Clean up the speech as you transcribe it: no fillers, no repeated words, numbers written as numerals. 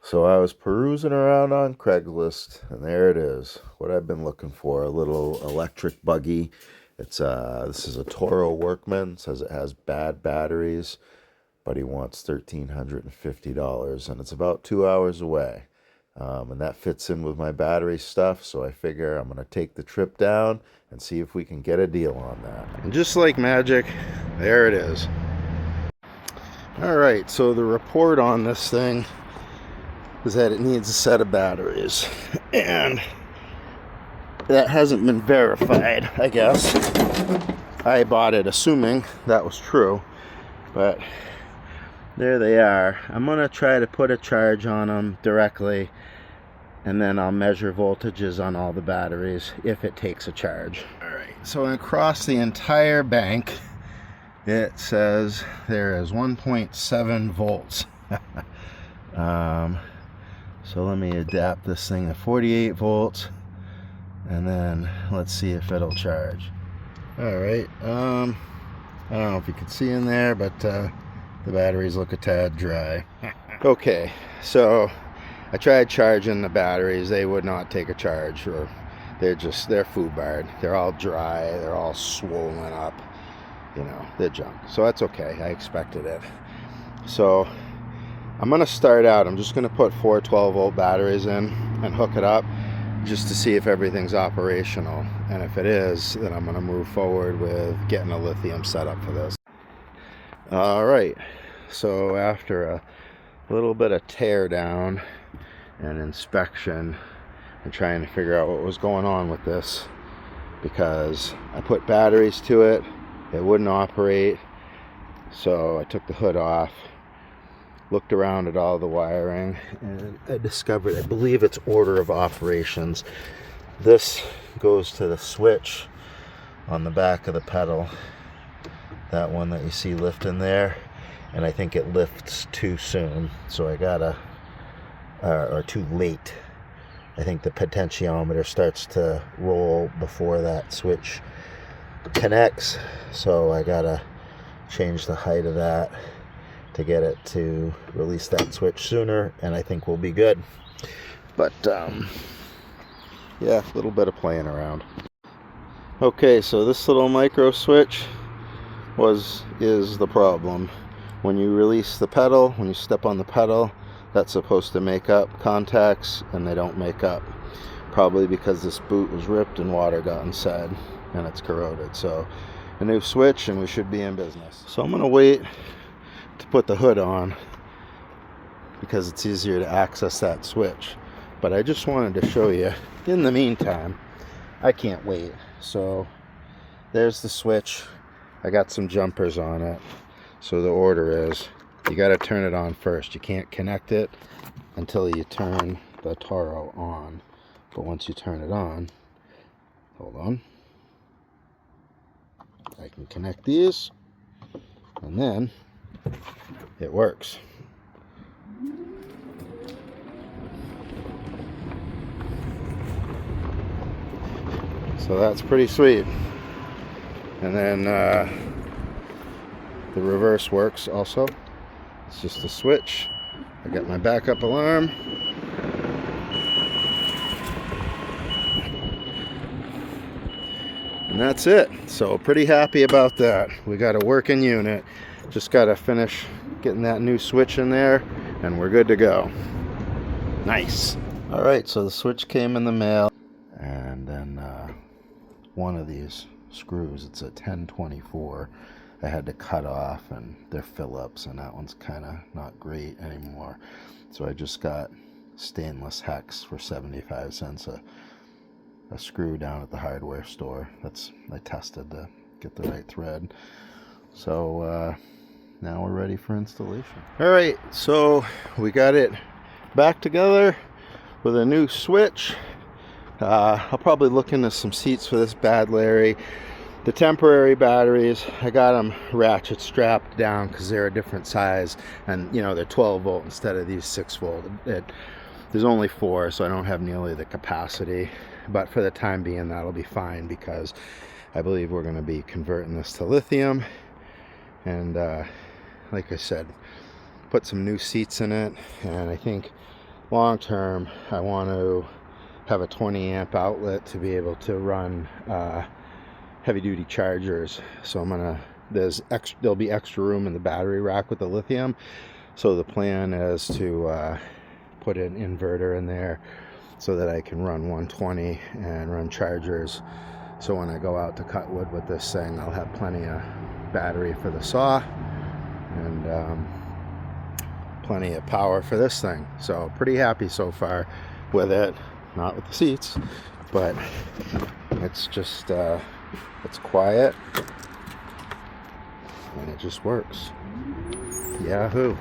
So I was perusing around on Craigslist, and there it is. What I've been looking for, a little electric buggy. This is a Toro workman. Says it has bad batteries, but he wants $1,350, and it's about 2 hours away. And that fits in with my battery stuff, so I figure I'm gonna take the trip down and see if we can get a deal on that. And just like magic, there it is. All right, so the report on this thing is that it needs a set of batteries, and that hasn't been verified, I guess. I bought it assuming that was true, but there they are. I'm gonna try to put a charge on them directly, and then I'll measure voltages on all the batteries if it takes a charge. All right, so across the entire bank it says there is 1.7 volts. So let me adapt this thing to 48 volts, and then let's see if it'll charge. All right, I don't know if you can see in there, but the batteries look a tad dry. Okay, so I tried charging the batteries. They would not take a charge, or they're foobarred. They're all dry, they're all swollen up, you know, they're junk. So that's okay, I expected it. So I'm gonna start out, I'm just gonna put 4 12-volt batteries in and hook it up just to see if everything's operational. And if it is, then I'm gonna move forward with getting a lithium setup for this. All right, so after a little bit of tear down and inspection and trying to figure out what was going on with this, because I put batteries to it, it wouldn't operate, so I took the hood off, looked around at all the wiring, and I discovered, I believe it's order of operations. This goes to the switch on the back of the pedal, that one that you see lifting there, and I think it lifts too soon, so I gotta, or too late. I think the potentiometer starts to roll before that switch connects, so I gotta change the height of that to get it to release that switch sooner, and I think we'll be good. But yeah, a little bit of playing around. Okay, so this little micro switch is the problem. When you release the pedal, when you step on the pedal, that's supposed to make up contacts, and they don't make up, probably because this boot was ripped and water got inside and it's corroded. So a new switch and we should be in business. So I'm gonna wait to put the hood on because it's easier to access that switch, but I just wanted to show you in the meantime. I can't wait. So there's the switch. I got some jumpers on it. So the order is, you got to turn it on first. You can't connect it until you turn the Toro on, but once you turn it on, hold on, I can connect these, and then it works. So that's pretty sweet. And then the reverse works also. It's just a switch. I got my backup alarm. And that's it. So pretty happy about that. We got a working unit. Just got to finish getting that new switch in there, and we're good to go. Nice. All right, so the switch came in the mail, and then one of these screws, it's a 1024, I had to cut off, and they're Phillips, and that one's kind of not great anymore. So I just got stainless hex for 75 cents a screw down at the hardware store. I tested to get the right thread. So now we're ready for installation. All right, so we got it back together with a new switch. I'll probably look into some seats for this bad Larry. The temporary batteries, I got them ratchet strapped down because they're a different size, and you know, they're 12 volt instead of these 6 volt. There's only 4, so I don't have nearly the capacity, but for the time being that'll be fine, because I believe we're going to be converting this to lithium. And like I said, put some new seats in it, and I think long term, I want to have a 20 amp outlet to be able to run heavy duty chargers. So there'll be extra room in the battery rack with the lithium. So the plan is to put an inverter in there so that I can run 120 and run chargers. So when I go out to cut wood with this thing, I'll have plenty of battery for the saw and plenty of power for this thing. So pretty happy so far with it. Not with the seats, but it's just it's quiet and it just works. Yahoo!